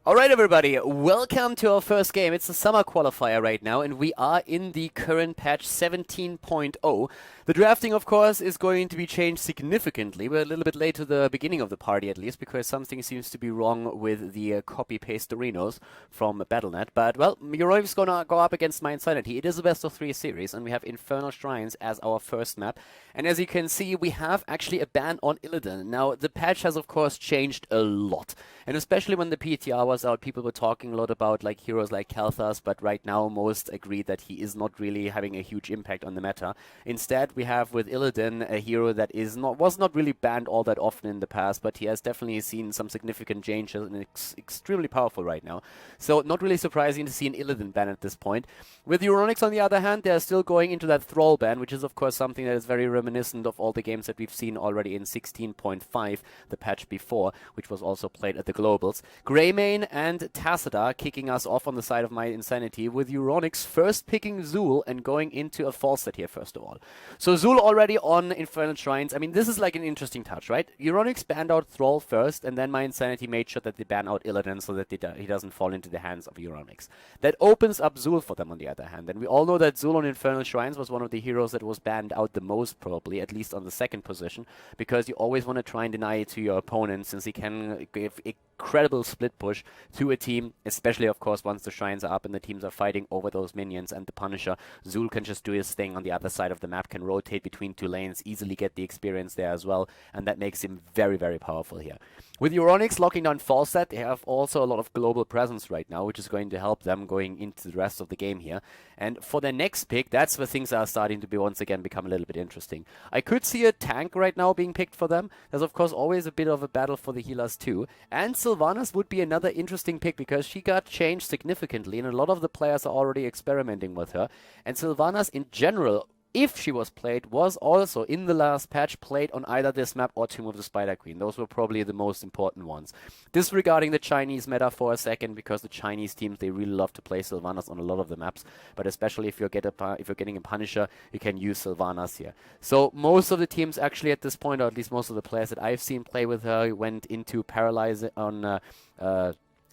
Alright everybody, welcome to our first game. It's the summer qualifier right now and we are in the current patch 17.0. The drafting of course is going to be changed significantly. We're a little bit late to the beginning of the party at least because something seems to be wrong with the copy-paste arenas from Battle.net. But well, Euronics is going to go up against mYinsanity. It is a best of 3 series and we have Infernal Shrines as our first map. And as you can see, we have actually a ban on Illidan. Now the patch has of course changed a lot. And especially when the PTR was out, people were talking a lot about like heroes like Khaldor, but right now most agree that he is not really having a huge impact on the meta. Instead, we have with Illidan a hero that was not really banned all that often in the past, but he has definitely seen some significant changes and extremely powerful right now. So not really surprising to see an Illidan ban at this point. With Euronics on the other hand, they are still going into that Thrall ban, which is of course something that is very reminiscent of all the games that we've seen already in 16.5, the patch before, which was also played at the Globals. Greymane and Tacita kicking us off on the side of mYinsanity, with Euronics first picking Zul and going into a false set here first of all. So Zul already on Infernal Shrines. I mean, this is like an interesting touch, right? Euronics banned out Thrall first, and then mYinsanity made sure that they ban out Illidan so that he doesn't fall into the hands of Euronics. That opens up Zul for them on the other hand, and we all know that Zul on Infernal Shrines was one of the heroes that was banned out the most probably, at least on the second position, because you always want to try and deny it to your opponent since he can give incredible split push to a team, especially of course once the shrines are up and the teams are fighting over those minions and the Punisher. Zul can just do his thing on the other side of the map, can rotate between two lanes, easily get the experience there as well, and that makes him very, very powerful here. With Euronics locking down Falset, they have also a lot of global presence right now, which is going to help them going into the rest of the game here. And for their next pick, that's where things are starting to be once again become a little bit interesting. I could see a tank right now being picked for them. There's of course always a bit of a battle for the healers too. And Sylvanas would be another interesting pick because she got changed significantly and a lot of the players are already experimenting with her. And Sylvanas in general, if she was played, was also in the last patch played on either this map or Tomb of the Spider Queen. Those were probably the most important ones. Disregarding the Chinese meta for a second, because the Chinese teams, they really love to play Sylvanas on a lot of the maps, but especially if you're getting a Punisher, you can use Sylvanas here. So most of the teams actually at this point, or at least most of the players that I've seen play with her, went into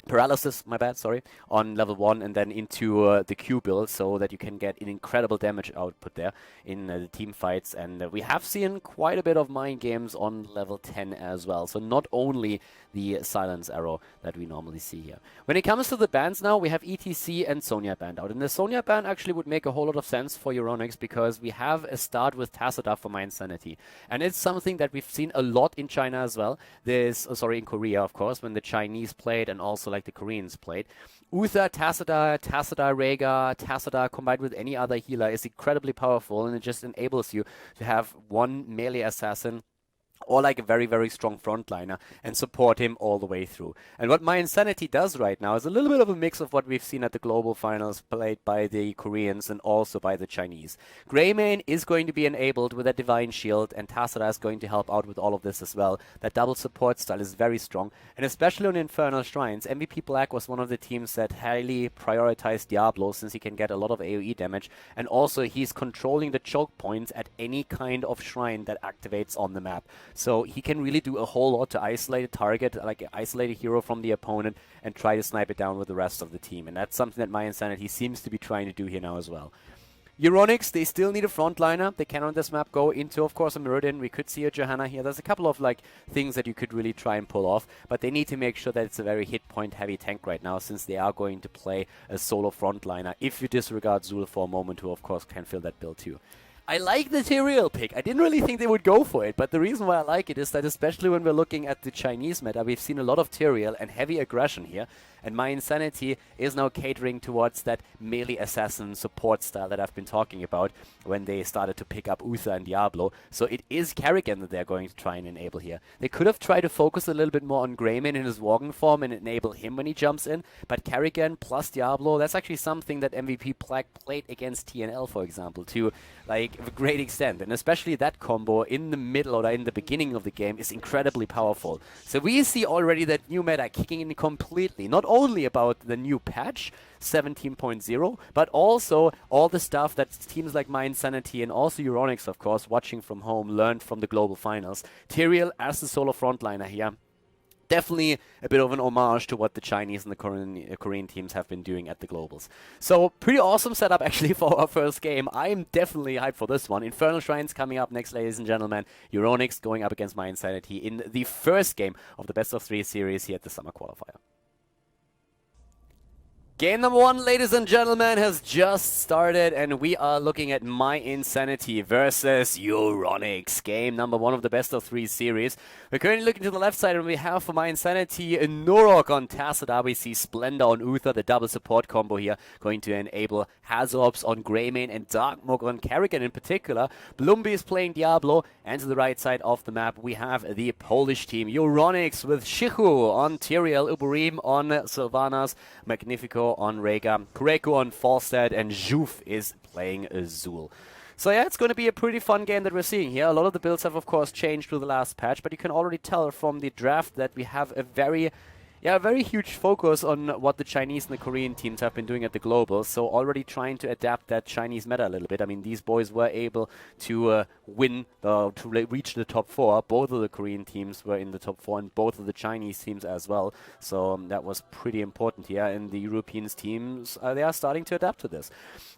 Paralysis, my bad, sorry, on level 1 and then into the Q build so that you can get an incredible damage output there in the team fights. And we have seen quite a bit of mind games on level 10 as well. So not only the silence arrow that we normally see here. When it comes to the bans now, we have ETC and Sonya banned out. And the Sonya ban actually would make a whole lot of sense for Euronics because we have a start with Tacita for mYinsanity. And it's something that we've seen a lot in China as well. In Korea, of course, when the Chinese played and also like the Koreans played. Uther, Tacita, Rega, Tacita combined with any other healer is incredibly powerful and it just enables you to have one melee assassin or like a very, very strong frontliner and support him all the way through. And what mYinsanity does right now is a little bit of a mix of what we've seen at the global finals played by the Koreans and also by the Chinese. Greymane is going to be enabled with a Divine Shield and Tacita is going to help out with all of this as well. That double support style is very strong, and especially on Infernal Shrines, MVP Black was one of the teams that highly prioritized Diablo since he can get a lot of AoE damage, and also he's controlling the choke points at any kind of shrine that activates on the map. So he can really do a whole lot to isolate a target, like isolate a hero from the opponent and try to snipe it down with the rest of the team. And that's something that mYinsanity seems to be trying to do here now as well. Euronics, they still need a frontliner. They can on this map go into, of course, a Mirrodin. We could see a Johanna here. There's a couple of like things that you could really try and pull off, but they need to make sure that it's a very hit point heavy tank right now since they are going to play a solo frontliner if you disregard Zul for a moment, who of course can fill that bill too. I like the Tyrael pick. I didn't really think they would go for it, but the reason why I like it is that especially when we're looking at the Chinese meta, we've seen a lot of Tyrael and heavy aggression here, and mYinsanity is now catering towards that melee assassin support style that I've been talking about when they started to pick up Uther and Diablo. So it is Kerrigan that they're going to try and enable here. They could have tried to focus a little bit more on Greymane in his Worgen form and enable him when he jumps in, but Kerrigan plus Diablo, that's actually something that MVP Plague played against TNL, for example, to like a great extent, and especially that combo in the middle or in the beginning of the game is incredibly powerful. So we see already that new meta kicking in completely, not only about the new patch 17.0, but also all the stuff that teams like mYinsanity and also Euronics, of course, watching from home, learned from the global finals. Tyrael as the solo frontliner here definitely a bit of an homage to what the Chinese and the Korean teams have been doing at the Globals. So pretty awesome setup actually for our first game. I'm definitely hyped for this one. Infernal Shrines coming up next, ladies and gentlemen. Euronics going up against mYinsanity in the first game of the best of 3 series here at the Summer Qualifier. Game number 1, ladies and gentlemen, has just started, and we are looking at mYinsanity versus Euronics. Game number 1 of the best of 3 series. We're currently looking to the left side, and we have for mYinsanity Norok on Tassadar. We see Splendor on Uther, the double support combo here, going to enable Hazorps on Greymane and Darkmog on Kerrigan in particular. Blumby is playing Diablo, and to the right side of the map, we have the Polish team. Euronics with Shichu on Tyrael, Uburim on Sylvanas, Magnifico on Rhaegar, Kureko on Falstad, and Juf is playing Azul. So yeah, it's going to be a pretty fun game that we're seeing here. A lot of the builds have of course changed through the last patch, but you can already tell from the draft that we have a very huge focus on what the Chinese and the Korean teams have been doing at the Globals. So already trying to adapt that Chinese meta a little bit. I mean, these boys were able to reach the top 4. Both of the Korean teams were in the top 4, and both of the Chinese teams as well. So that was pretty important here. And the European teams, they are starting to adapt to this.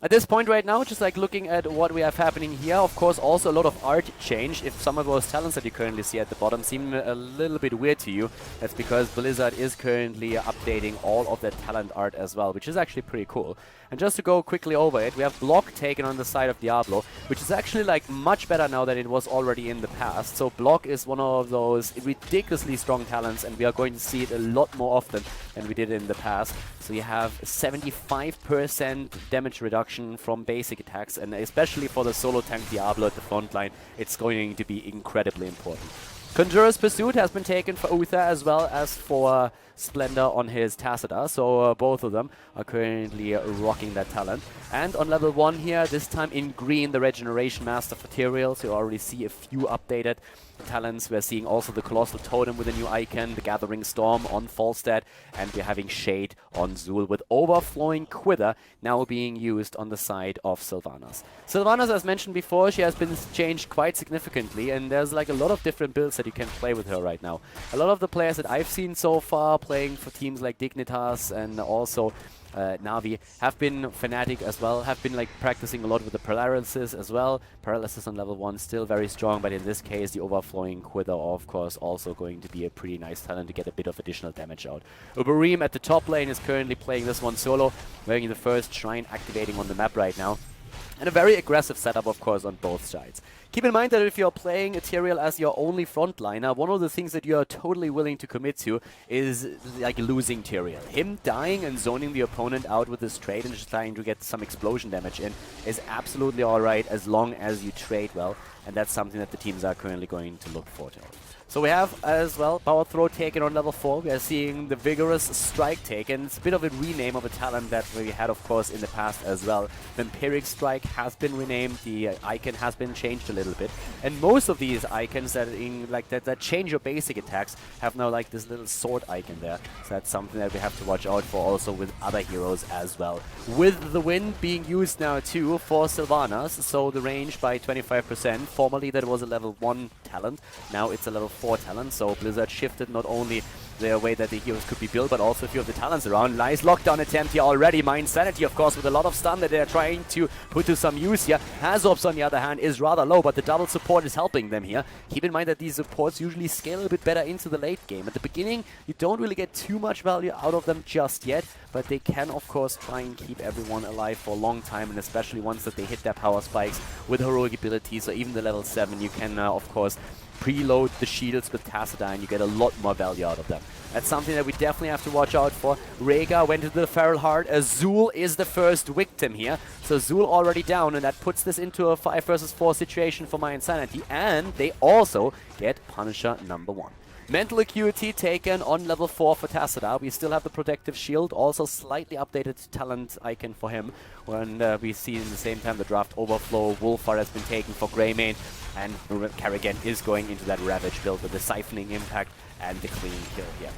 At this point right now, just like looking at what we have happening here, of course, also a lot of art change. If some of those talents that you currently see at the bottom seem a little bit weird to you, that's because Blizzard is currently updating all of their talent art as well, which is actually pretty cool. And just to go quickly over it, we have Block taken on the side of Diablo, which is actually like much better now than it was already in the past. So Block is one of those ridiculously strong talents, and we are going to see it a lot more often than we did in the past. So you have 75% damage reduction from basic attacks, and especially for the solo tank Diablo at the front line, it's going to be incredibly important. Conjurer's Pursuit has been taken for Uther as well as for Splendor on his Tassadar, so both of them are currently rocking that talent. And on level 1 here, this time in green, the Regeneration Master for Tyrael, so you already see a few updated talents. We're seeing also the Colossal Totem with a new icon, the Gathering Storm on Falstad, and we're having Shade on Zul, with Overflowing Quither now being used on the side of Sylvanas. Sylvanas, as mentioned before, she has been changed quite significantly, and there's like a lot of different builds that you can play with her right now. A lot of the players that I've seen so far playing for teams like Dignitas and also Na'Vi have been Fnatic as well, have been like practicing a lot with the Paralysis as well. Paralysis on level 1 still very strong, but in this case the Overflowing Quither of course also going to be a pretty nice talent to get a bit of additional damage out. Uburim at the top lane is currently playing this one solo, wearing the first shrine activating on the map right now. And a very aggressive setup, of course, on both sides. Keep in mind that if you're playing Tyrael as your only frontliner, one of the things that you are totally willing to commit to is like losing Tyrael. Him dying and zoning the opponent out with his trade and just trying to get some explosion damage in is absolutely alright as long as you trade well. And that's something that the teams are currently going to look for. So we have as well Power Throw taken on level 4. We are seeing the Vigorous Strike taken. It's a bit of a rename of a talent that we had, of course, in the past as well. Vampiric Strike has been renamed. The icon has been changed a little bit. And most of these icons that change your basic attacks have now like this little sword icon there. So that's something that we have to watch out for also with other heroes as well. With the Wind being used now too for Sylvanas, so the range by 25%. Formerly that was a level 1 talent. Now it's a level 4 talent, so Blizzard shifted not only the way that the heroes could be built, but also a few of the talents around. Nice lockdown attempt here already. mYinsanity, of course, with a lot of stun that they're trying to put to some use here. Hazorps, on the other hand, is rather low, but the double support is helping them here. Keep in mind that these supports usually scale a bit better into the late game. At the beginning, you don't really get too much value out of them just yet, but they can, of course, try and keep everyone alive for a long time, and especially once that they hit their power spikes with heroic abilities, or even the level 7, you can, of course, preload the shields with Tassadar and you get a lot more value out of them. That's something that we definitely have to watch out for. Rhaegar went into the Feral Heart. Azul is the first victim here. So Zul already down, and that puts this into a 5 versus 4 situation for mYinsanity, and they also get Punisher number 1. Mental Acuity taken on level 4 for Tassadar. We still have the Protective Shield, also slightly updated talent icon for him. When we see in the same time the Draft Overflow, Wolfar has been taken for Greymane, and Kerrigan is going into that Ravage build with the Siphoning Impact and the Clean Kill here.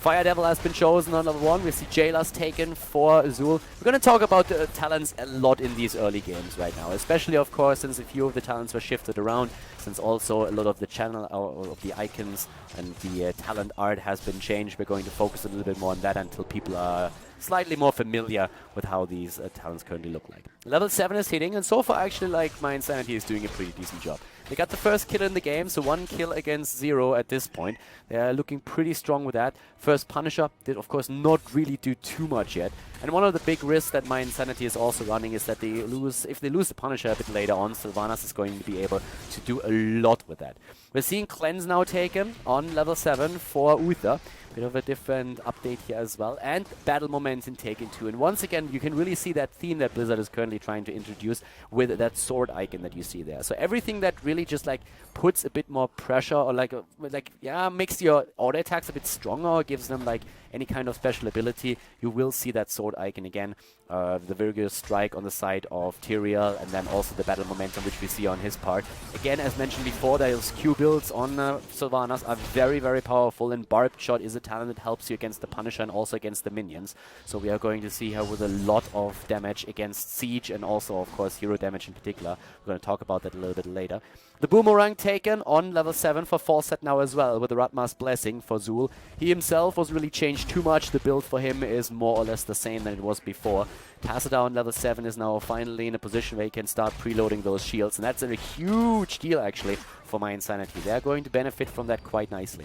Fire Devil has been chosen on level 1. We see Jailers taken for Zul. We're going to talk about the talents a lot in these early games right now, especially, of course, since a few of the talents were shifted around, since also a lot of the channel of the icons and the talent art has been changed. We're going to focus a little bit more on that until people are slightly more familiar with how these talents currently look like. Level 7 is hitting, and so far actually like mYinsanity is doing a pretty decent job. They got the first kill in the game, so 1 kill against 0 at this point. They're looking pretty strong with that. First Punisher did of course not really do too much yet. And one of the big risks that mYinsanity is also running is that they lose, if they lose the Punisher a bit later on, Sylvanas is going to be able to do a lot with that. We're seeing Cleanse now taken on level 7 for Uther. Bit of a different update here as well. And Battle Momentum taken too. And once again, you can really see that theme that Blizzard is currently trying to introduce with that sword icon that you see there. So everything that really just like puts a bit more pressure or makes your auto attacks a bit stronger or gives them like any kind of special ability, you will see that sword icon again. The Vigorous Strike on the side of Tyrael, and then also the Battle Momentum, which we see on his part. Again, as mentioned before, those Q builds on Sylvanas are very, very powerful, and Barbed Shot is a talent that helps you against the Punisher and also against the minions. So we are going to see her with a lot of damage against Siege and also, of course, hero damage in particular. We're going to talk about that a little bit later. The Boomerang taken on level 7 for Falset now as well, with the Ratma's Blessing for Zul. He himself was really changed too much. The build for him is more or less the same than it was before. Tassadar on level 7 is now finally in a position where he can start preloading those shields, and that's a huge deal actually for mYinsanity. They're going to benefit from that quite nicely.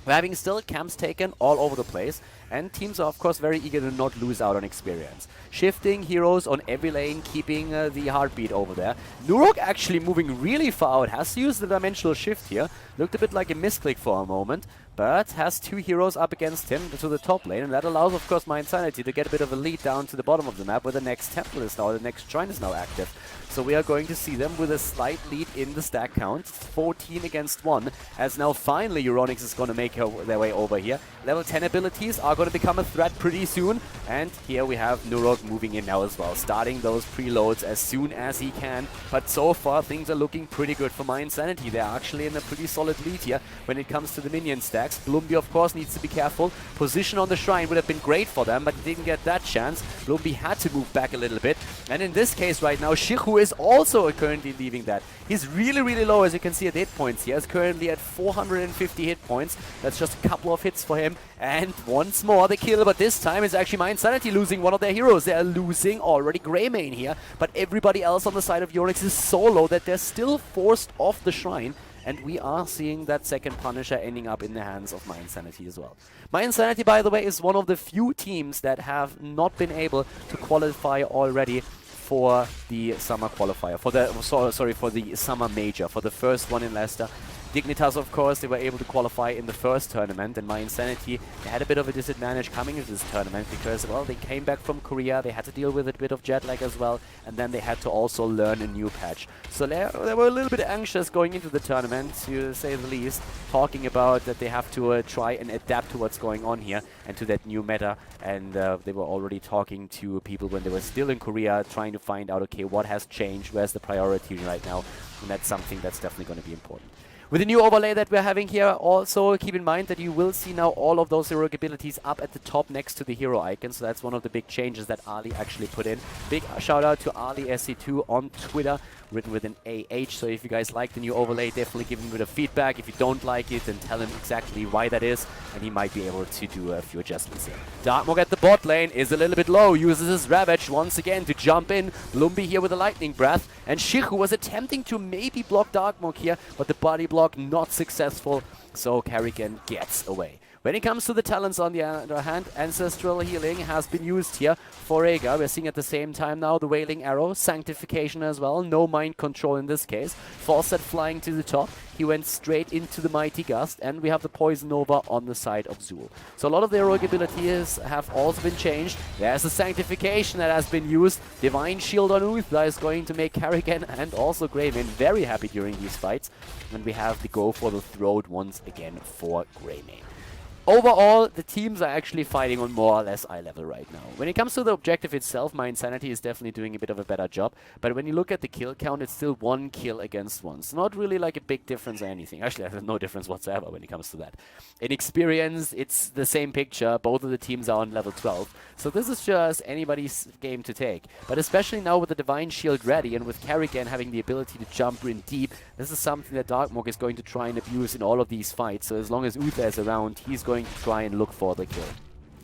We're having still camps taken all over the place, and teams are of course very eager to not lose out on experience. Shifting heroes on every lane, keeping the heartbeat over there. Nurok actually moving really far out, has to use the dimensional shift here. Looked a bit like a misclick for a moment, but has 2 heroes up against him to the top lane, and that allows of course mYinsanity to get a bit of a lead down to the bottom of the map where the next temple is now, the next shrine is now active. So we are going to see them with a slight lead in the stack count, 14 against 1, as now finally Euronics is going to make their way over here. Level 10 abilities are going to become a threat pretty soon, and here we have Nurok moving in now as well, starting those preloads as soon as he can. But so far things are looking pretty good for mYinsanity. They're actually in a pretty solid lead here when it comes to the minion stacks. Bloomby of course needs to be careful. Position on the shrine would have been great for them, but he didn't get that chance. Bloomby had to move back a little bit, and in this case right now Shihu is also currently leaving that. He's really, really low, as you can see, at hit points. He is currently at 450 hit points. That's just a couple of hits for him. And once more the kill, but this time it's actually mYinsanity losing one of their heroes. They are losing already Greymane here, but everybody else on the side of Euronics is so low that they're still forced off the shrine. And we are seeing that second Punisher ending up in the hands of mYinsanity as well. mYinsanity, by the way, is one of the few teams that have not been able to qualify already for the summer qualifier, for the summer major, for the first one in Leicester. Dignitas, of course, they were able to qualify in the first tournament, and mYinsanity, they had a bit of a disadvantage coming into this tournament because, well, they came back from Korea, they had to deal with a bit of jet lag as well, and then they had to also learn a new patch. So they were a little bit anxious going into the tournament, to say the least, talking about that they have to try and adapt to what's going on here and to that new meta, and they were already talking to people when they were still in Korea, trying to find out, okay, what has changed, where's the priority right now, and that's something that's definitely going to be important. With the new overlay that we're having here, also keep in mind that you will see now all of those heroic abilities up at the top next to the hero icon. So that's one of the big changes that Ali actually put in. Big shout out to Ali SC2 on Twitter, written with an AH. So if you guys like the new overlay, definitely give him a bit of feedback. If you don't like it, then tell him exactly why that is, and he might be able to do a few adjustments here. Darkmog at the bot lane is a little bit low, uses his Ravage once again to jump in. Bloomby here with a Lightning Breath, and Shihu was attempting to maybe block Darkmog here, but the body block not successful, so Karrigan gets away. When it comes to the talents, on the other hand, Ancestral Healing has been used here for Rhaegar. We're seeing at the same time now the Wailing Arrow, Sanctification as well, no mind control in this case. Falset flying to the top, he went straight into the Mighty Gust, and we have the Poison Nova on the side of Zul. So a lot of the heroic abilities have also been changed. There's the Sanctification that has been used. Divine Shield on Uther is going to make Karrigan and also Greymane very happy during these fights. And we have the go for the throat once again for Greymane. overall, the teams are actually fighting on more or less eye level right now. When it comes to the objective itself, mYinsanity is definitely doing a bit of a better job. But when you look at the kill count, it's still 1 kill against 1. It's not really like a big difference or anything. Actually, there's no difference whatsoever when it comes to that. In experience, it's the same picture. Both of the teams are on level 12. So this is just anybody's game to take. But especially now with the Divine Shield ready and with Karrigan having the ability to jump in deep, this is something that Darkmork is going to try and abuse in all of these fights. So as long as Uther is around, he's going to try and look for the kill.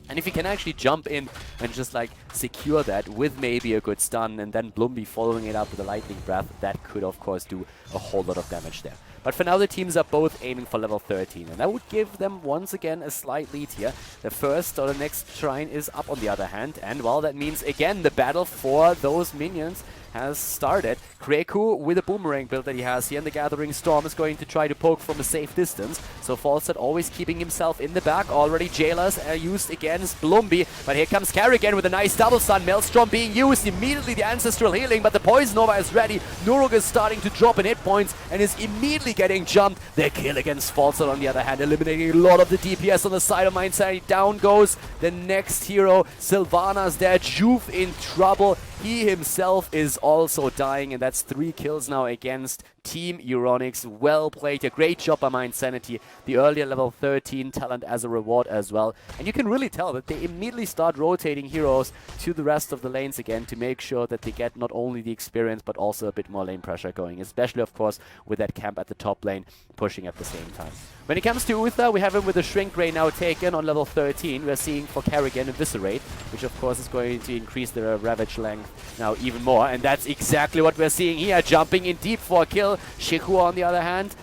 And if you can actually jump in and just like secure that with maybe a good stun and then Blumby following it up with a lightning breath, that could of course do a whole lot of damage there. But for now the teams are both aiming for level 13 and that would give them once again a slight lead here. The first or the next shrine is up on the other hand, and well, that means again the battle for those minions has started. Kreku with a boomerang build that he has here in the Gathering Storm is going to try to poke from a safe distance. So Falstad always keeping himself in the back. Already Jailers used against Blumby, but here comes Karrigan with a nice double stun. Maelstrom being used, immediately the Ancestral healing, but the Poison Nova is ready. Nuruk is starting to drop in hit points and is immediately getting jumped. The kill against Falstad on the other hand, eliminating a lot of the DPS on the side of mYinsanity. Down goes the next hero. Sylvanas there, Juve in trouble. He himself is also dying, and that's 3 kills now against Team Euronics. Well played, a great job by mYinsanity. The earlier level 13 talent as a reward as well. And you can really tell that they immediately start rotating heroes to the rest of the lanes again to make sure that they get not only the experience but also a bit more lane pressure going, especially of course with that camp at the top lane pushing at the same time. When it comes to Uther, we have him with a Shrink Ray now taken on level 13. We're seeing for Karrigan Eviscerate, which of course is going to increase their Ravage length now even more. And that's exactly what we're seeing here, jumping in deep for a kill. Shiku on the other hand,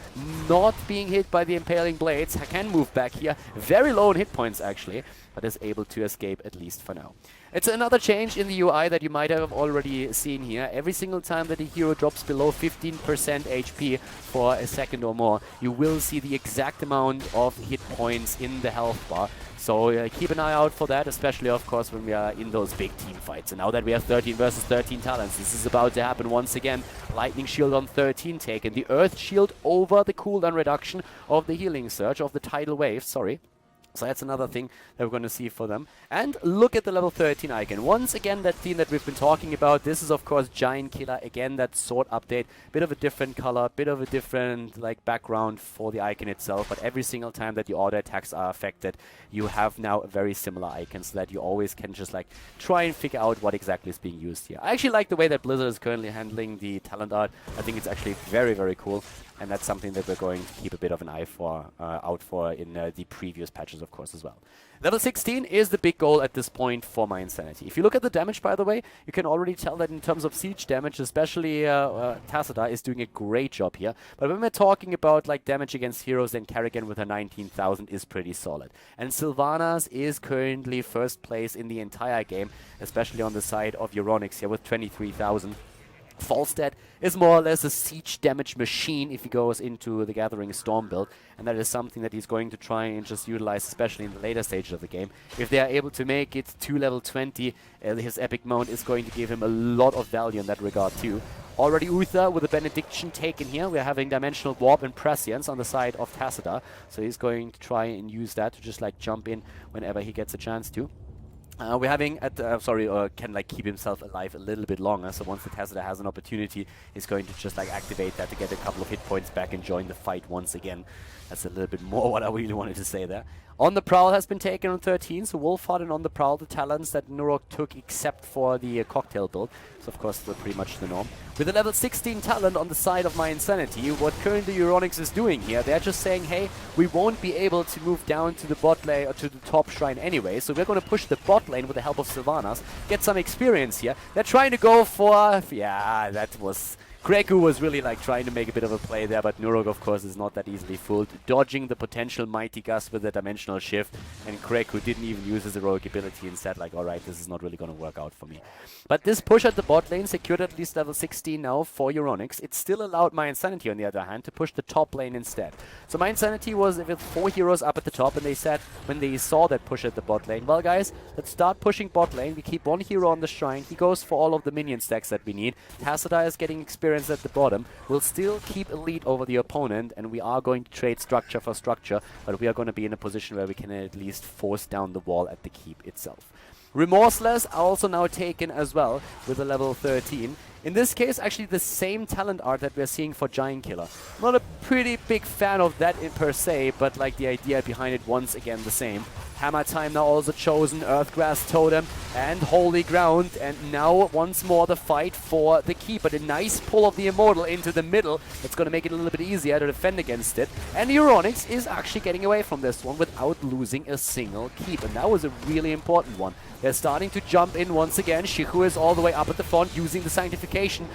not being hit by the Impaling Blades, can move back here. Very low on hit points actually, but is able to escape at least for now. It's another change in the UI that you might have already seen here. Every single time that a hero drops below 15% HP for a second or more, you will see the exact amount of hit points in the health bar. So keep an eye out for that, especially of course when we are in those big team fights. And now that we have 13 versus 13 talents, this is about to happen once again. Lightning Shield on 13 taken. The Earth Shield over the cooldown reduction of the Healing Surge, of the Tidal Wave, sorry. So that's another thing that we're going to see for them. And look at the level 13 icon. Once again, that theme that we've been talking about. This is, of course, Giant Killer. Again, that sword update. Bit of a different color, bit of a different like background for the icon itself. But every single time that the auto attacks are affected, you have now a very similar icon so that you always can just like try and figure out what exactly is being used here. I actually like the way that Blizzard is currently handling the talent art. I think it's actually very, very cool. And that's something that we're going to keep a bit of an eye for, out for in the previous patches, of course, as well. Level 16 is the big goal at this point for mYinsanity. If you look at the damage, by the way, you can already tell that in terms of siege damage, especially Tassadar is doing a great job here. But when we're talking about like damage against heroes, then Karrigan with her 19,000 is pretty solid. And Sylvanas is currently first place in the entire game, especially on the side of Euronics here with 23,000. Falstad is more or less a siege damage machine if he goes into the Gathering Storm build, and that is something that he's going to try and just utilize, especially in the later stages of the game. If they are able to make it to level 20, his epic mount is going to give him a lot of value in that regard too. Already Uther with a Benediction taken here. We're having Dimensional Warp and Prescience on the side of Tassadar, so he's going to try and use that to just like jump in whenever he gets a chance to. We're having, can like keep himself alive a little bit longer, so once the Tassadar has an opportunity, he's going to just like activate that to get a couple of hit points back and join the fight once again. That's a little bit more what I really wanted to say there. On the Prowl has been taken on 13, so Wolfheart and On the Prowl, the talents that Nuruk took except for the cocktail build. So of course, they're pretty much the norm. With a level 16 talent on the side of mYinsanity, what currently Euronics is doing here, they're just saying, hey, we won't be able to move down to the bot lane or to the top shrine anyway, so we're going to push the bot lane with the help of Sylvanas, get some experience here. They're trying to go for, yeah, that was... Kreku was really like trying to make a bit of a play there, but Nuruk of course is not that easily fooled, dodging the potential Mighty Gust with a Dimensional Shift, and Kreku didn't even use his heroic ability and said like, alright, this is not really going to work out for me. But this push at the bot lane secured at least level 16 now for Euronics. It still allowed mYinsanity on the other hand to push the top lane instead. So mYinsanity was with 4 heroes up at the top, and they said when they saw that push at the bot lane, well guys, let's start pushing bot lane. We keep one hero on the shrine, he goes for all of the minion stacks that we need. Tassadar is getting experience experience at the bottom, will still keep a lead over the opponent, and we are going to trade structure for structure, but we are going to be in a position where we can at least force down the wall at the keep itself. Remorseless are also now taken as well with a level 13. In this case, actually the same talent art that we're seeing for Giant Killer. Not a pretty big fan of that in per se, but like the idea behind it once again the same. Hammer Time now also chosen, Earthgrass Totem and Holy Ground, and now once more the fight for the keep, but a nice pull of the Immortal into the middle. That's going to make it a little bit easier to defend against it, and Euronics is actually getting away from this one without losing a single keep, and that was a really important one. They're starting to jump in once again. Shihu is all the way up at the front using the Sanctification.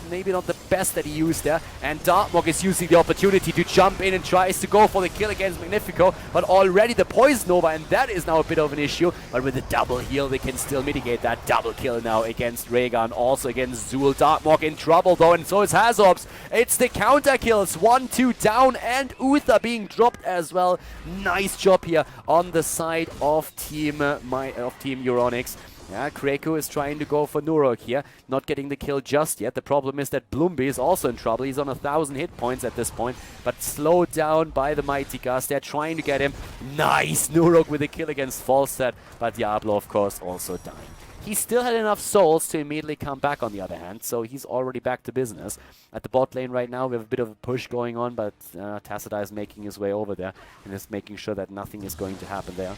Maybe not the best that he used there. And Darkmog is using the opportunity to jump in and tries to go for the kill against Magnifico. But already the Poison over, and that is now a bit of an issue. But with the double heal, they can still mitigate that double kill now against Rhaegar, also against Zul. Darkmog in trouble though, and so is Hazorps. It's the counter kills. 1-2 down, and Uther being dropped as well. Nice job here on the side of Team Euronics. Yeah, Kreku is trying to go for Nurok here, not getting the kill just yet. The problem is that Bloomby is also in trouble. He's on 1,000 hit points at this point, but slowed down by the Mighty Gust. They're trying to get him. Nice Nurok with a kill against Falstad, but Diablo, of course, also dying. He still had enough souls to immediately come back on the other hand, so he's already back to business. At the bot lane right now, we have a bit of a push going on, but Tassadar is making his way over there and is making sure that nothing is going to happen there.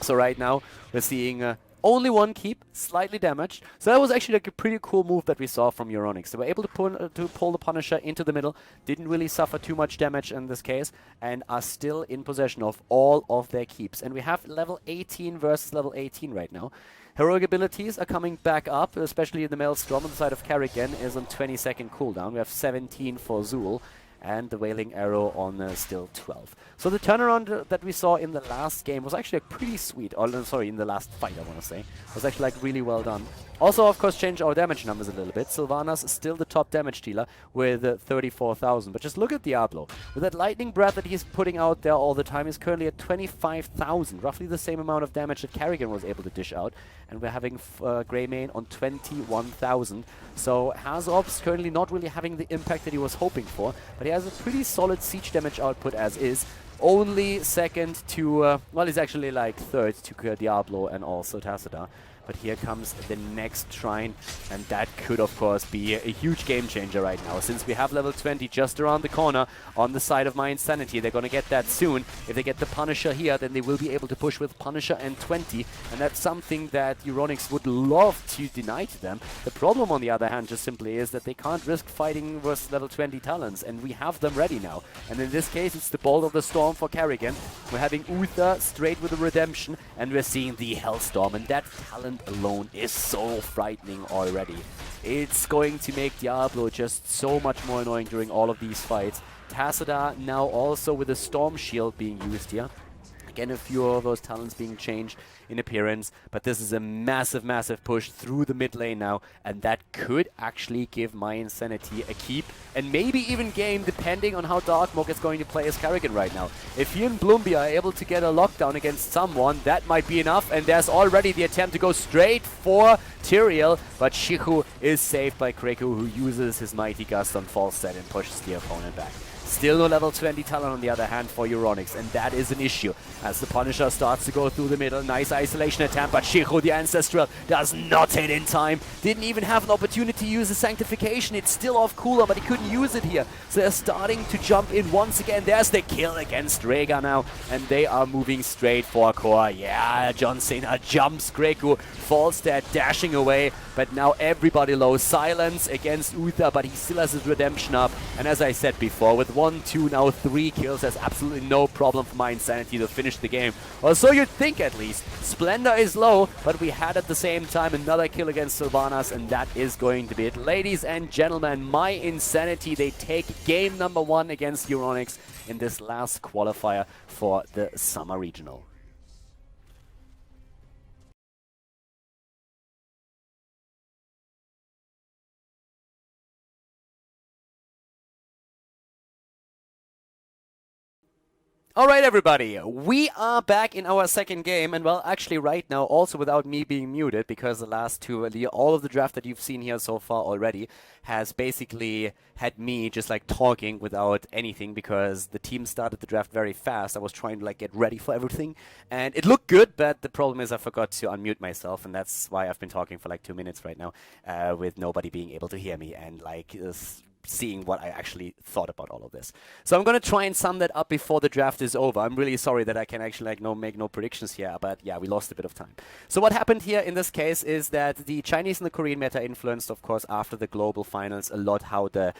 So right now, we're seeing only one keep, slightly damaged. So that was actually like a pretty cool move that we saw from Euronics. They were able to pull the Punisher into the middle, didn't really suffer too much damage in this case, and are still in possession of all of their keeps. And we have level 18 versus level 18 right now. Heroic abilities are coming back up, especially the Maelstrom on the side of Kerrigan is on 20-second cooldown. We have 17 for Zul, and the Wailing Arrow on still 12. So the turnaround that we saw in the last game was actually like, pretty sweet. Sorry, in the last fight, I want to say. Was actually like really well done. Also, of course, change our damage numbers a little bit. Sylvanas still the top damage dealer with 34,000. But just look at Diablo. With that Lightning Breath that he's putting out there all the time, he's currently at 25,000. Roughly the same amount of damage that Kerrigan was able to dish out. And we're having Greymane on 21,000. So Hazorps currently not really having the impact that he was hoping for. But he has a pretty solid siege damage output as is. Only second to, well, he's actually like third to Diablo and also Tassadar. But here comes the next Shrine, and that could, of course, be a huge game changer right now. Since we have level 20 just around the corner on the side of mYinsanity, they're going to get that soon. If they get the Punisher here, then they will be able to push with Punisher and 20, and that's something that Euronics would love to deny to them. The problem, on the other hand, just simply is that they can't risk fighting versus level 20 talents, and we have them ready now. And in this case, it's the Bolt of the Storm for Kerrigan. We're having Uther straight with the Redemption, and we're seeing the Hellstorm, and that talent alone is so frightening already. It's going to make Diablo just so much more annoying during all of these fights. Tassadar now also with a Storm Shield being used here. Again, a few of those talents being changed in appearance, but this is a massive, massive push through the mid lane now, and that could actually give mYinsanity a keep, and maybe even game, depending on how Darkmog is going to play as Kerrigan right now. If he and Bloomby are able to get a lockdown against someone, that might be enough, and there's already the attempt to go straight for Tyrael, but Shihu is saved by Kreku, who uses his Mighty Gust on Falstad and pushes the opponent back. Still no level 20 talent on the other hand for Euronics, and that is an issue. As the Punisher starts to go through the middle, nice isolation attempt, but Shihu, the Ancestral, does not hit in time. Didn't even have an opportunity to use the Sanctification. It's still off cooler, but he couldn't use it here. So they're starting to jump in once again. There's the kill against Rhaegar now, and they are moving straight for core. Yeah, John Cena jumps Kreku, falls there, dashing away, but now everybody low. Silence against Uther, but he still has his Redemption up, and as I said before, with 1, 2, now 3 kills, there's absolutely no problem for mYinsanity to finish the game. Or so you'd think at least. Splendor is low, but we had at the same time another kill against Sylvanas, and that is going to be it. Ladies and gentlemen, mYinsanity, they take game number 1 against Euronics in this last qualifier for the Summer Regional. Alright everybody, we are back in our second game, and well, actually right now also without me being muted, because the last two, all of the draft that you've seen here so far already has basically had me just like talking without anything, because the team started the draft very fast. I was trying to like get ready for everything, and it looked good, but the problem is I forgot to unmute myself, and that's why I've been talking for like 2 minutes right now, with nobody being able to hear me, and like seeing what I actually thought about all of this. So I'm going to try and sum that up before the draft is over. I'm really sorry that I can actually like make no predictions here, but yeah, we lost a bit of time. So what happened here in this case is that the Chinese and the Korean meta influenced, of course, after the global finals a lot how the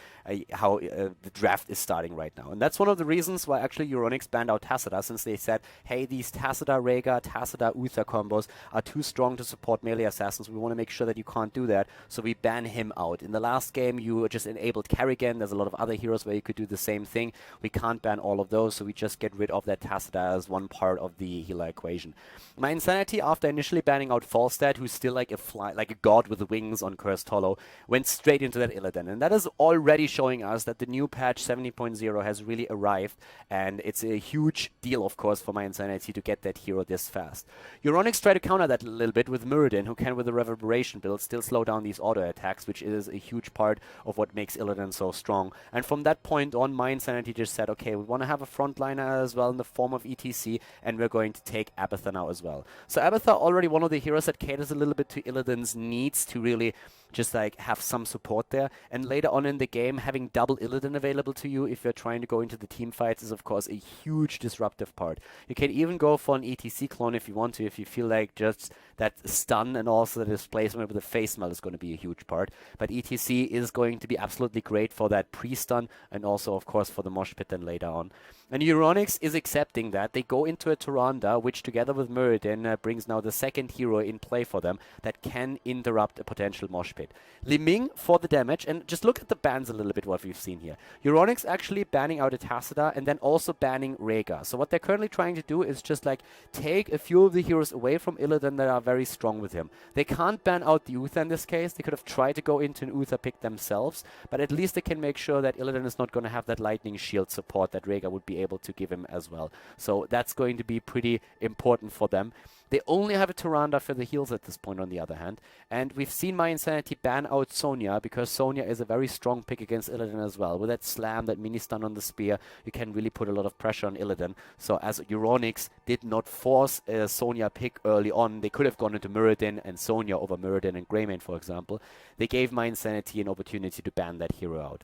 draft is starting right now. And that's one of the reasons why actually Euronics banned out Tacita, since they said, hey, these Tacita Rega, Tacita Uther combos are too strong to support melee assassins. We want to make sure that you can't do that, so we ban him out. In the last game, you just enabled Carrigan. There's a lot of other heroes where you could do the same thing. We can't ban all of those, so we just get rid of that Tacita as one part of the healer equation. mYinsanity, after initially banning out Falstad, who's still like a god with wings on Cursed Hollow, went straight into that Illidan, and that is already showing us that the new patch 70.0 has really arrived, and it's a huge deal, of course, for mYinsanity to get that hero this fast. Euronics try to counter that a little bit with Muradin, who can, with the Reverberation build, still slow down these auto attacks, which is a huge part of what makes Illidan so strong. And from that point on, mYinsanity just said, okay, we want to have a frontliner as well in the form of ETC, and we're going to take Abathur now as well. So Abathur, already one of the heroes that caters a little bit to Illidan's needs to really just like have some support there. And later on in the game, having double Illidan available to you if you're trying to go into the team fights is of course a huge disruptive part. You can even go for an ETC clone if you want to, if you feel like just that stun and also the displacement with the face melt is going to be a huge part. But ETC is going to be absolutely great for that pre-stun, and also of course for the mosh pit then later on. And Euronics is accepting that. They go into a Tyrande, which together with Muradin brings now the second hero in play for them that can interrupt a potential mosh pit. Li Ming for the damage, and just look at the bans a little bit what we've seen here. Euronics actually banning out a Tacita and then also banning Rega. So what they're currently trying to do is just like take a few of the heroes away from Illidan that are very strong with him. They can't ban out the Uther in this case. They could have tried to go into an Uther pick themselves, but at least they can make sure that Illidan is not going to have that lightning shield support that Rega would be able to give him as well. So that's going to be pretty important for them. They only have a Tyrande for the heals at this point on the other hand, and we've seen mYinsanity ban out Sonya because Sonya is a very strong pick against Illidan as well. With that slam, that mini stun on the spear, you can really put a lot of pressure on Illidan. So as Euronics did not force a Sonya pick early on, they could have gone into Muradin and Sonya over Muradin and Greymane, for example. They gave mYinsanity an opportunity to ban that hero out.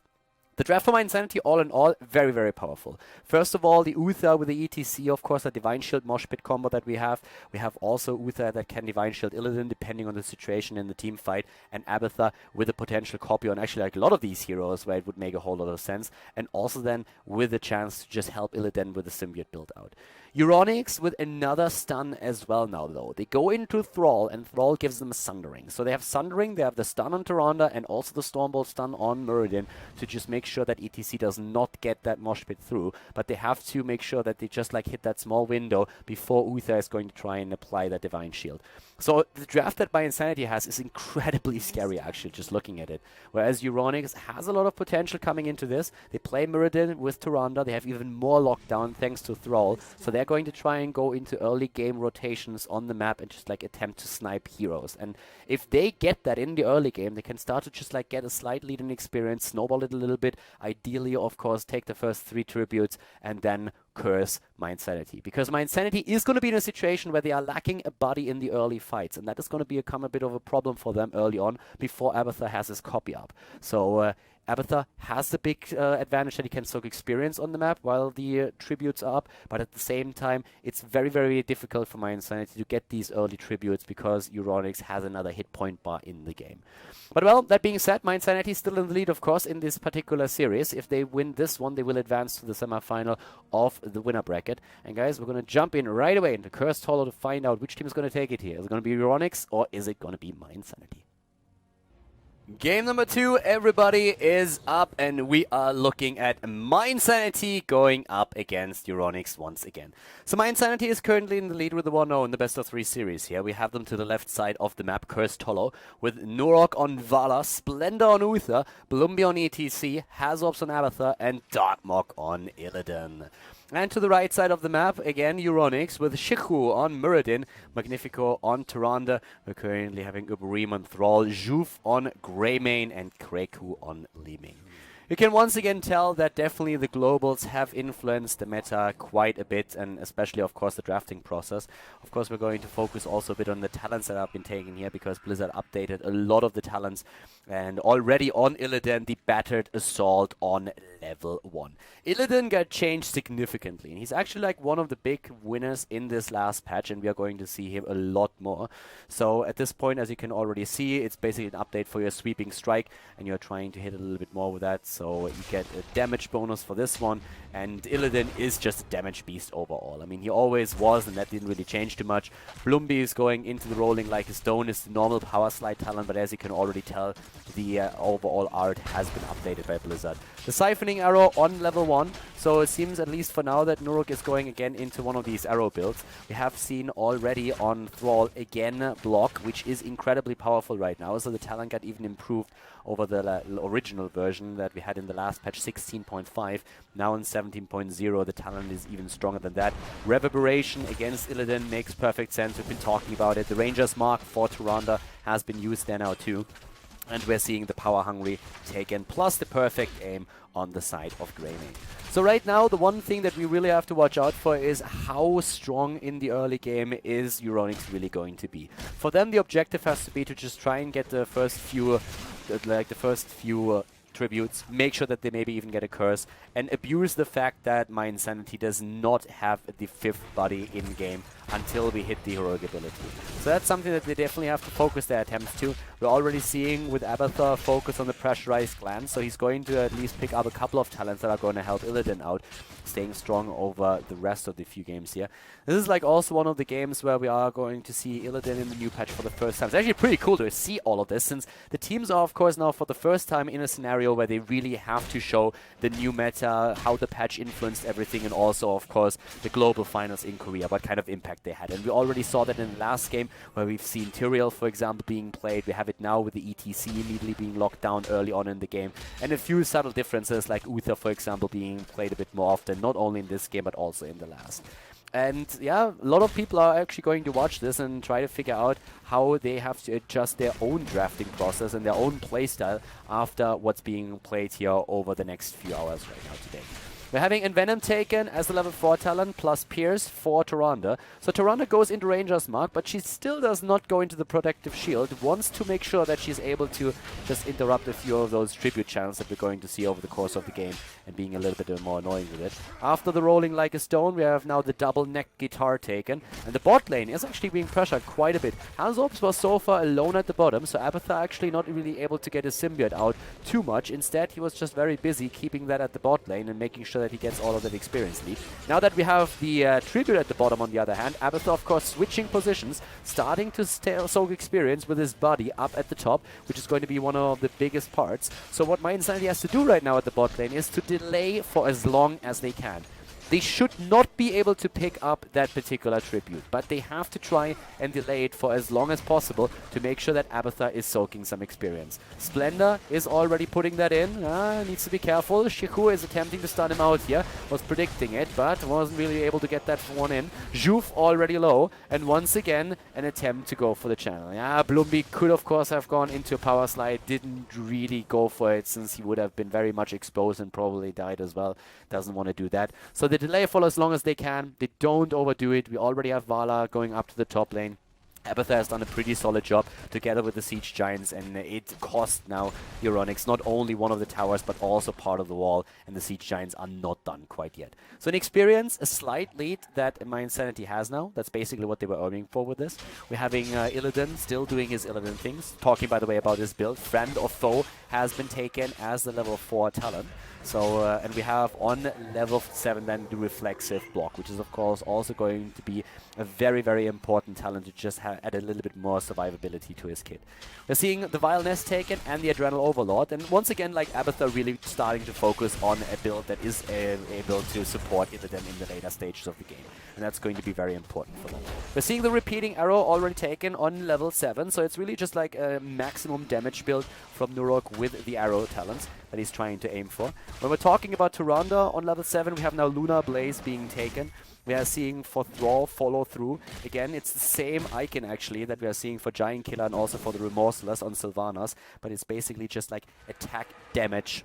The draft for mYinsanity, all in all, very, very powerful. First of all, the Uther with the ETC, of course, a Divine Shield Mosh Pit combo that we have. We have also Uther that can Divine Shield Illidan, depending on the situation in the team fight, and Abathur with a potential copy on actually like a lot of these heroes where it would make a whole lot of sense, and also then with a chance to just help Illidan with the symbiote build out. Euronics with another stun as well now, though. They go into Thrall, and Thrall gives them a Sundering. So they have Sundering, they have the stun on Tyrande, and also the Stormbolt stun on Muradin to just make sure that ETC does not get that mosh pit through. But they have to make sure that they just like hit that small window before Uther is going to try and apply that Divine Shield. So the draft that mYinsanity has is incredibly scary, actually, just looking at it. Whereas Euronics has a lot of potential coming into this. They play Muradin with Tyrande. They have even more lockdown thanks to Thrall. So they're going to try and go into early game rotations on the map and just like attempt to snipe heroes. And if they get that in the early game, they can start to just like get a slight lead in experience, snowball it a little bit. Ideally, of course, take the first 3 tributes and then curse mYinsanity, because mYinsanity is going to be in a situation where they are lacking a body in the early fights, and that is going to become a bit of a problem for them early on before Abathur has his copy up. So Abathur has the big advantage that he can soak experience on the map while the tributes are up, but at the same time it's very, very difficult for mYinsanity to get these early tributes because Euronics has another hit point bar in the game. But well, that being said, mYinsanity is still in the lead, of course, in this particular series. If they win this one, they will advance to the semi-final of the winner bracket. And guys, we're going to jump in right away into Cursed Hollow to find out which team is going to take it here. Is it going to be Euronics or is it going to be mYinsanity? Game number 2, everybody, is up, and we are looking at mYinsanity going up against Euronics once again. So mYinsanity is currently in the lead with the 1-0 in the best of 3 series here. We have them to the left side of the map, Cursed Hollow, with Nurok on Vala, Splendor on Uther, Blumbi on ETC, Hazorps on Abathur, and Darkmok on Illidan. And to the right side of the map, again, Euronics with Shiku on Muradin, Magnifico on Tyrande. We're currently having Uberim on Thrall, Juf on Greymane, and Kreku on Liming. You can once again tell that definitely the globals have influenced the meta quite a bit, and especially, of course, the drafting process. Of course, we're going to focus also a bit on the talents that have been taken here, because Blizzard updated a lot of the talents. And already on Illidan, the Battered Assault on level 1. Illidan got changed significantly, and he's actually like one of the big winners in this last patch, and we are going to see him a lot more. So at this point, as you can already see, it's basically an update for your sweeping strike, and you're trying to hit a little bit more with that. So you get a damage bonus for this one, and Illidan is just a damage beast overall. I mean, he always was, and that didn't really change too much. Blumby is going into the rolling like a stone, is the normal power slide talent, but as you can already tell, the overall art has been updated by Blizzard. The Siphoning Arrow on level 1, so it seems at least for now that Nuruk is going again into one of these arrow builds. We have seen already on Thrall again block, which is incredibly powerful right now, so the talent got even improved over the original version that we had in the last patch 16.5. Now in 17.0 the talent is even stronger than that. Reverberation against Illidan makes perfect sense. We've been talking about it. The Ranger's Mark for Tyrande has been used there now too. And we're seeing the Power Hungry taken, plus the perfect aim on the side of Greymane. So right now, the one thing that we really have to watch out for is how strong in the early game is Euronics really going to be. For them, the objective has to be to just try and get the first few, tributes, make sure that they maybe even get a curse, and abuse the fact that mYinsanity does not have the 5th body in-game until we hit the heroic ability. So that's something that they definitely have to focus their attempts to. We're already seeing with Abathur focus on the pressurized glance, so he's going to at least pick up a couple of talents that are going to help Illidan out, staying strong over the rest of the few games here. This is like also one of the games where we are going to see Illidan in the new patch for the first time. It's actually pretty cool to see all of this, since the teams are of course now for the first time in a scenario where they really have to show the new meta, how the patch influenced everything, and also of course the global finals in Korea, what kind of impact they had. And we already saw that in the last game where we've seen Tyrael, for example, being played. We have it now with the ETC immediately being locked down early on in the game, and a few subtle differences like Uther, for example, being played a bit more often, not only in this game but also in the last. And yeah, a lot of people are actually going to watch this and try to figure out how they have to adjust their own drafting process and their own playstyle after what's being played here over the next few hours right now today. We're having Envenom taken as the level 4 talent, plus Pierce for Tyrande. So Tyrande goes into Ranger's Mark, but she still does not go into the Protective Shield, wants to make sure that she's able to just interrupt a few of those tribute channels that we're going to see over the course of the game, and being a little bit more annoying with it. After the rolling like a stone, we have now the double neck guitar taken, and the bot lane is actually being pressured quite a bit. Hansorps was so far alone at the bottom, so Abathur actually not really able to get his symbiote out too much. Instead, he was just very busy keeping that at the bot lane and making sure that he gets all of that experience lead. Now that we have the tribute at the bottom on the other hand, Abathur of course switching positions, starting to soak experience with his body up at the top, which is going to be one of the biggest parts. So what mYinsanity has to do right now at the bot lane is to delay for as long as they can. They should not be able to pick up that particular tribute, but they have to try and delay it for as long as possible to make sure that Abathur is soaking some experience. Splendor is already putting that in, needs to be careful. Shiku is attempting to stun him out here, was predicting it, but wasn't really able to get that one in. Juf already low, and once again an attempt to go for the channel. Yeah, Blumby could of course have gone into a power slide, didn't really go for it since he would have been very much exposed and probably died as well. Doesn't want to do that. So they delay for as long as they can. They don't overdo it. We already have Vala going up to the top lane. Abathur has done a pretty solid job together with the Siege Giants, and it cost now Euronics not only one of the towers but also part of the wall, and the Siege Giants are not done quite yet. So in experience, a slight lead that mYinsanity has now. That's basically what they were aiming for with this. We're having Illidan still doing his Illidan things. Talking, by the way, about his build. Friend or Foe has been taken as the level 4 talent. So, and we have on level 7 then the Reflexive Block, which is of course also going to be a very, very important talent to just add a little bit more survivability to his kit. We're seeing the Vileness taken and the Adrenal Overlord, and once again, like Abathur really starting to focus on a build that is able to support Illidan in the later stages of the game, and that's going to be very important for them. We're seeing the Repeating Arrow already taken on level 7, so it's really just like a maximum damage build from Nurok with the arrow talents that he's trying to aim for. When we're talking about Tyrande on level 7, we have now Lunar Blaze being taken. We are seeing for Thrall follow through. Again, it's the same icon actually that we are seeing for Giant Killer and also for the Remorseless on Sylvanas, but it's basically just like attack damage.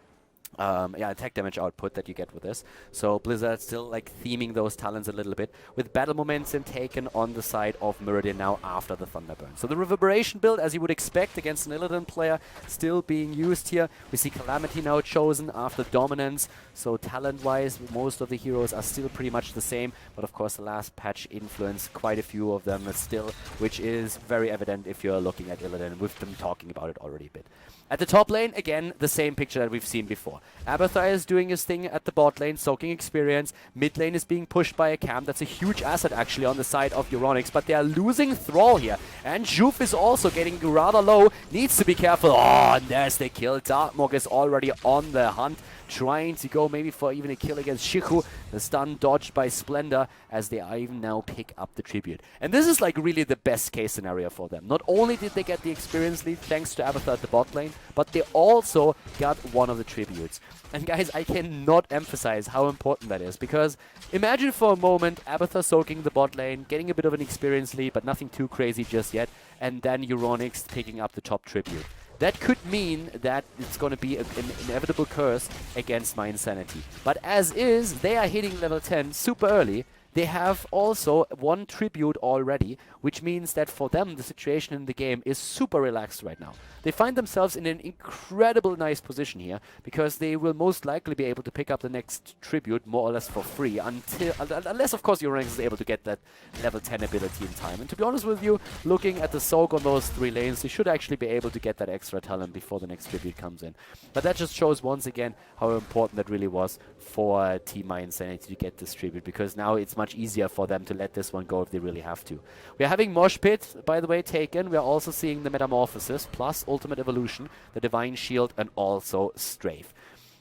Attack damage output that you get with this. So Blizzard still like theming those talents a little bit, with battle momentum taken on the side of Meridian now after the Thunderburn. So the Reverberation build, as you would expect against an Illidan player, still being used here. We see Calamity now chosen after Dominance. So talent-wise, most of the heroes are still pretty much the same, but of course the last patch influenced quite a few of them still, which is very evident if you're looking at Illidan, with them talking about it already a bit. At the top lane, again, the same picture that we've seen before. Abathar is doing his thing at the bot lane, soaking experience. Mid lane is being pushed by a camp. That's a huge asset, actually, on the side of Euronics, but they are losing Thrall here. And Juve is also getting rather low. Needs to be careful. Oh, and there's the kill. Darkmog is already on the hunt, trying to go maybe for even a kill against Shiku. The stun dodged by Splendor as they even now pick up the tribute. And this is like really the best case scenario for them. Not only did they get the experience lead thanks to Abathar at the bot lane, but they also got one of the tributes. And guys, I cannot emphasize how important that is, because imagine for a moment Abathar soaking the bot lane, getting a bit of an experience lead, but nothing too crazy just yet, and then Euronics picking up the top tribute. That could mean that it's going to be an inevitable curse against mYinsanity. But as is, they are hitting level 10 super early. They have also one tribute already, which means that for them, the situation in the game is super relaxed right now. They find themselves in an incredible nice position here, because they will most likely be able to pick up the next tribute more or less for free, unless of course Euronics is able to get that level 10 ability in time. And to be honest with you, looking at the soak on those 3 lanes, they should actually be able to get that extra talent before the next tribute comes in. But that just shows once again how important that really was for Team mYinsanity to get this tribute, because now it's much easier for them to let this one go if they really have to. We are having Mosh Pit, by the way, taken. We are also seeing the Metamorphosis, plus Ultimate Evolution, the Divine Shield, and also Strafe.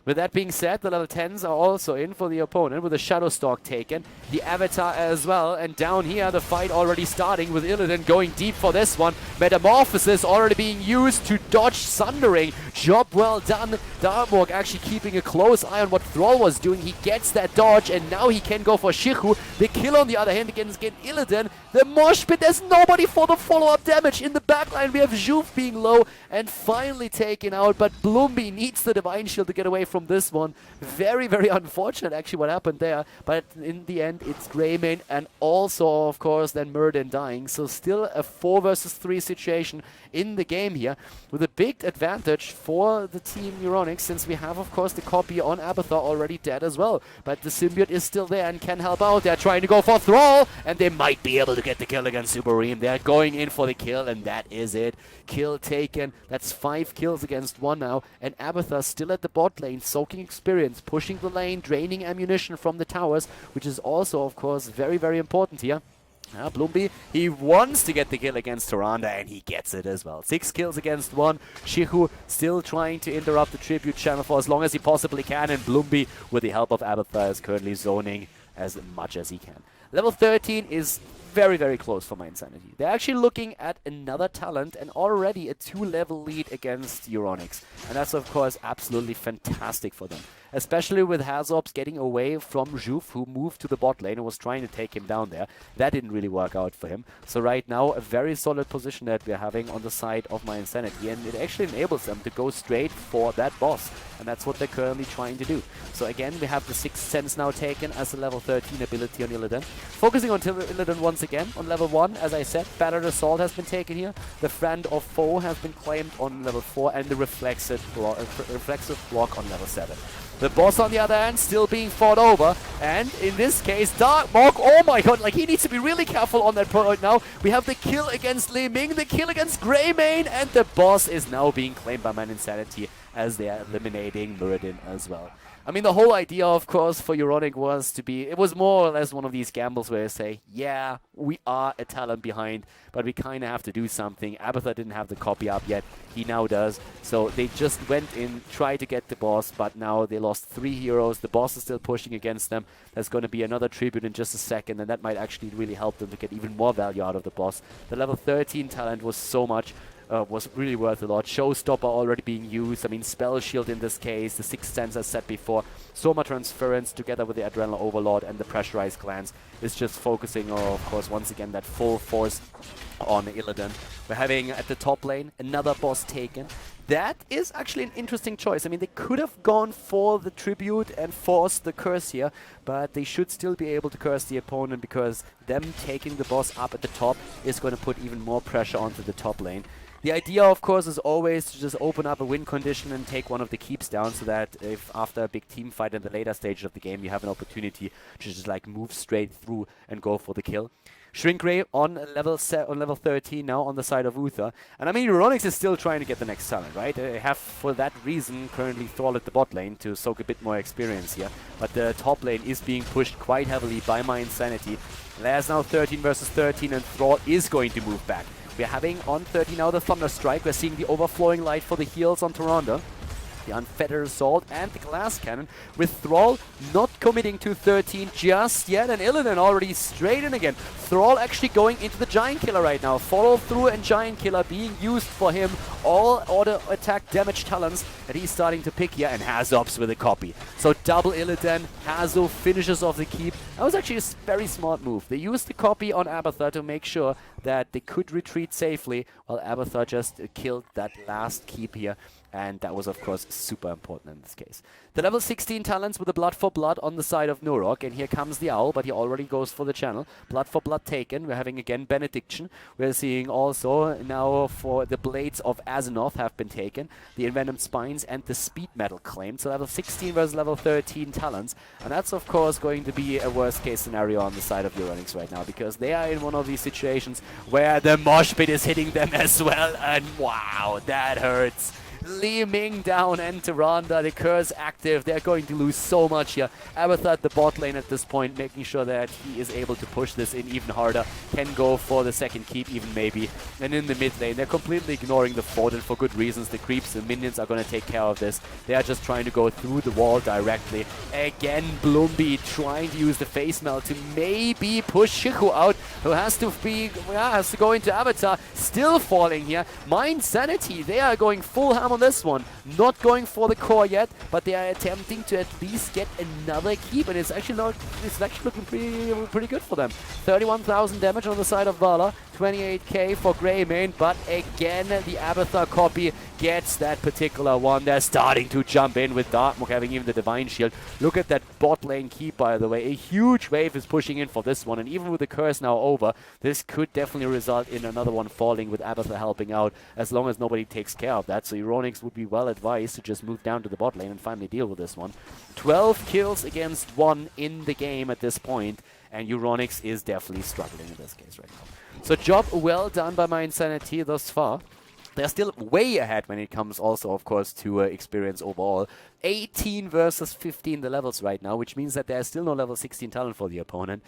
With that being said, the level 10s are also in for the opponent, with the Shadow Stalk taken, the Avatar as well, and down here the fight already starting with Illidan going deep for this one. Metamorphosis already being used to dodge Sundering. Job well done. Darmorg actually keeping a close eye on what Thrall was doing. He gets that dodge, and now he can go for Shiku. The kill on the other hand against Illidan. The Mosh Pit, there's nobody for the follow-up damage. In the backline we have Juve being low and finally taken out, but Bloomby needs the Divine Shield to get away from this one. Very, very unfortunate actually what happened there, but in the end it's Greymane and also of course then Murden dying, so still a 4 versus 3 situation in the game here, with a big advantage for the team Euronics, since we have of course the copy on Abathar already dead as well, but the symbiote is still there and can help out. They're trying to go for Thrall and they might be able to get the kill against Subareem. They're going in for the kill and that is it. Kill taken. That's 5 kills against 1 now, and Abathar still at the bot lane, soaking experience, pushing the lane, draining ammunition from the towers, which is also of course very, very important here. Bloomby, he wants to get the kill against Tyrande, and he gets it as well. 6 kills against 1. Shihu still trying to interrupt the tribute channel for as long as he possibly can, and Bloomby, with the help of Abathar, is currently zoning as much as he can. Level 13 is very, very close for mYinsanity. They're actually looking at another talent and already a 2-level lead against Euronics. And that's, of course, absolutely fantastic for them. Especially with Hazorps getting away from Juve, who moved to the bot lane and was trying to take him down there. That didn't really work out for him. So right now, a very solid position that we're having on the side of mYinsanity. And it actually enables them to go straight for that boss. And that's what they're currently trying to do. So again, we have the 6th Sense now taken as a level 13 ability on Illidan. Focusing on Illidan once again on level 1, as I said, Battered Assault has been taken here. The Friend of Foe has been claimed on level 4, and the Reflexive Block on level 7. The boss, on the other hand, still being fought over, and in this case, Darkmog, oh my god, like he needs to be really careful on that point now. We have the kill against Li Ming, the kill against Greymane, and the boss is now being claimed by mYinsanity as they are eliminating Muradin as well. I mean, the whole idea, of course, for Euronic was to be, it was more or less one of these gambles where you say, yeah, we are a talent behind, but we kind of have to do something. Abathar didn't have the copy up yet. He now does. So they just went in, tried to get the boss, but now they lost 3 heroes. The boss is still pushing against them. There's going to be another tribute in just a second, and that might actually really help them to get even more value out of the boss. The level 13 talent was so much was really worth a lot. Showstopper already being used. I mean, Spell Shield in this case, the Sixth Sense as said before. Soma Transference together with the Adrenaline Overload and the Pressurized Glance is just focusing, of course, once again, that full force on Illidan. We're having at the top lane another boss taken. That is actually an interesting choice. I mean, they could have gone for the Tribute and forced the Curse here, but they should still be able to curse the opponent because them taking the boss up at the top is going to put even more pressure onto the top lane. The idea, of course, is always to just open up a win condition and take one of the keeps down so that if after a big team fight in the later stage of the game, you have an opportunity to just like move straight through and go for the kill. Shrink Ray on level 13 now on the side of Uther. And I mean, Euronics is still trying to get the next talent, right? They have, for that reason, currently Thrall at the bot lane to soak a bit more experience here. But the top lane is being pushed quite heavily by mYinsanity. There's now 13 versus 13 and Thrall is going to move back. We're having on 30 now the Thunder Strike. We're seeing the overflowing light for the heals on Tyrande. The Unfettered Assault and the Glass Cannon, with Thrall not committing to 13 just yet, and Illidan already straight in again. Thrall actually going into the Giant Killer right now. Follow Through and Giant Killer being used for him. All auto attack damage talents that he's starting to pick here, and Hazops with a copy. So double Illidan, Hazo finishes off the keep. That was actually a very smart move. They used the copy on Abathur to make sure that they could retreat safely, while Abathur just killed that last keep here. And that was, of course, super important in this case. The level 16 talents with the Blood for Blood on the side of Nurok. And here comes the Owl, but he already goes for the channel. Blood for Blood taken. We're having, again, Benediction. We're seeing also now for the Blades of Azeroth have been taken. The Envenomed Spines and the Speed Metal claimed. So level 16 versus level 13 talents. And that's, of course, going to be a worst-case scenario on the side of Euronics right now. Because they are in one of these situations where the Mosh Pit is hitting them as well. And wow, that hurts. Li Ming down and Tyrande, the Curse active. They're going to lose so much here. Abathur at the bot lane at this point, making sure that he is able to push this in even harder. Can go for the second keep even maybe. And in the mid lane, they're completely ignoring the fort, and for good reasons. The creeps and minions are going to take care of this. They are just trying to go through the wall directly. Again, Bloomby trying to use the face melt to maybe push Shiku out, who has to go into Avatar. Still falling here. mYinsanity, they are going full ham on this one. Not going for the core yet, but they are attempting to at least get another keep, and it's actually looking pretty good for them. 31,000 damage on the side of Vala, 28k for Greymane, but again the Abathur copy gets that particular one. They're starting to jump in with Darkmook having even the Divine Shield. Look at that bot lane keep, by the way. A huge wave is pushing in for this one, and even with the curse now over, this could definitely result in another one falling with Abathur helping out, as long as nobody takes care of that. So Euronics would be well advised to just move down to the bot lane and finally deal with this one. 12 kills against 1 in the game at this point, and Euronics is definitely struggling in this case right now. So job well done by mYinsanity thus far. They're still way ahead when it comes also, of course, to experience overall. 18 versus 15 the levels right now, which means that there's still no level 16 talent for the opponent.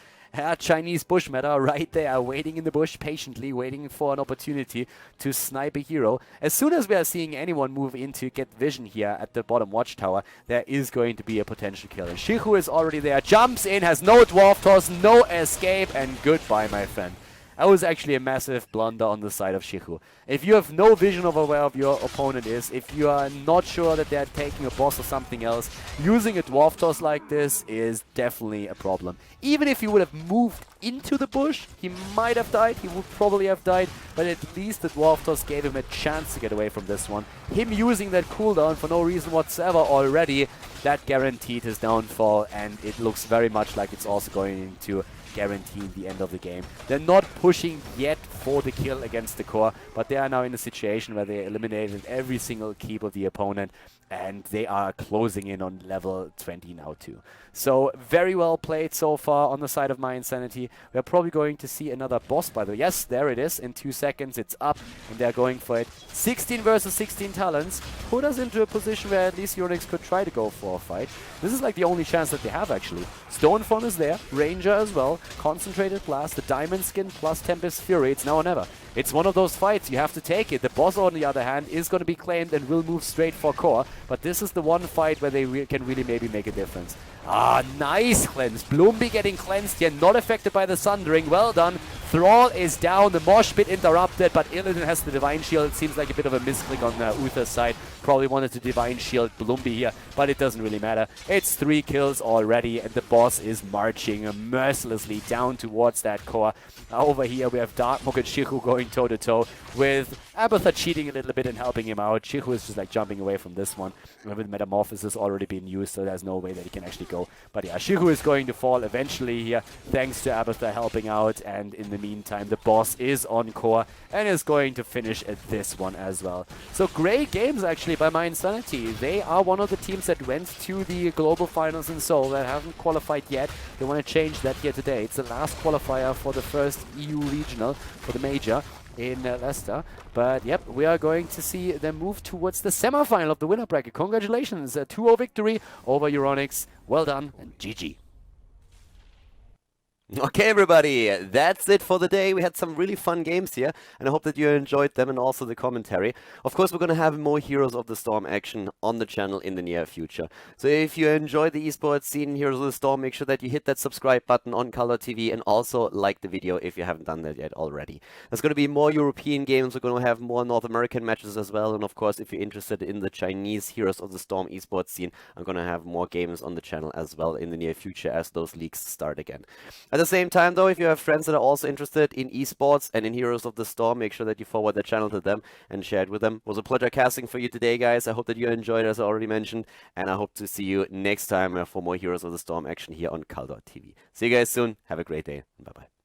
Chinese bush meta right there, waiting in the bush patiently, waiting for an opportunity to snipe a hero. As soon as we are seeing anyone move in to get vision here at the bottom watchtower, there is going to be a potential kill. And Shihu is already there, jumps in, has no dwarf toss, no escape, and goodbye, my friend. That was actually a massive blunder on the side of Shihu. If you have no vision of where your opponent is, if you are not sure that they're taking a boss or something else, using a dwarf toss like this is definitely a problem. Even if he would have moved into the bush, he might have died, he would probably have died, but at least the dwarf toss gave him a chance to get away from this one. Him using that cooldown for no reason whatsoever already, that guaranteed his downfall, and it looks very much like it's also going to guarantee the end of the game. They're not pushing yet for the kill against the core, but they are now in a situation where they eliminated every single keep of the opponent, and they are closing in on level 20 now too. So very well played so far on the side of mYinsanity. We're probably going to see another boss, by the way. Yes, there it is. In 2 seconds it's up, and they're going for it. 16 versus 16 talents put us into a position where at least Euronics could try to go for a fight. This is like the only chance that they have, actually. Stonefront is there, Ranger as well, Concentrated Blast, the Diamond Skin plus Tempest Fury. It's now or never. It's one of those fights, you have to take it. The boss, on the other hand, is going to be claimed and will move straight for core, but this is the one fight where they can really maybe make a difference. Ah, nice cleanse. Bloomby getting cleansed here, not affected by the Sundering. Well done. Thrall is down, the mosh pit interrupted, but Illidan has the Divine Shield. It seems like a bit of a misclick on Uther's side. Probably wanted to Divine Shield Blumbi here, but it doesn't really matter. It's 3 kills already, and the boss is marching mercilessly down towards that core. Over here we have Darkmook and Shihu going toe-to-toe with Abathur cheating a little bit and helping him out. Shihu is just like jumping away from this one. With Metamorphosis already been used, so there's no way that he can actually go. But yeah, Shihu is going to fall eventually here, thanks to Abathur helping out, and in the meantime the boss is on core and is going to finish at this one as well. So great games actually by mYinsanity. They are one of the teams that went to the global finals in Seoul that haven't qualified yet. They want to change that here today. It's the last qualifier for the first EU regional, for the major in Leicester. But yep, we are going to see them move towards the semi-final of the winner bracket. Congratulations, a 2-0 victory over Euronics. Well done and GG. Okay, everybody, that's it for the day. We had some really fun games here, and I hope that you enjoyed them and also the commentary. Of course, we're going to have more Heroes of the Storm action on the channel in the near future. So if you enjoy the esports scene, Heroes of the Storm, make sure that you hit that subscribe button on Khaldor TV and also like the video if you haven't done that yet already. There's going to be more European games. We're going to have more North American matches as well. And of course, if you're interested in the Chinese Heroes of the Storm esports scene, I'm going to have more games on the channel as well in the near future as those leagues start again. At the same time, though, if you have friends that are also interested in esports and in Heroes of the Storm, make sure that you forward the channel to them and share it with them. It was a pleasure casting for you today, guys. I hope that you enjoyed, as I already mentioned, and I hope to see you next time for more Heroes of the Storm action here on Khaldor TV. See you guys soon. Have a great day. Bye-bye.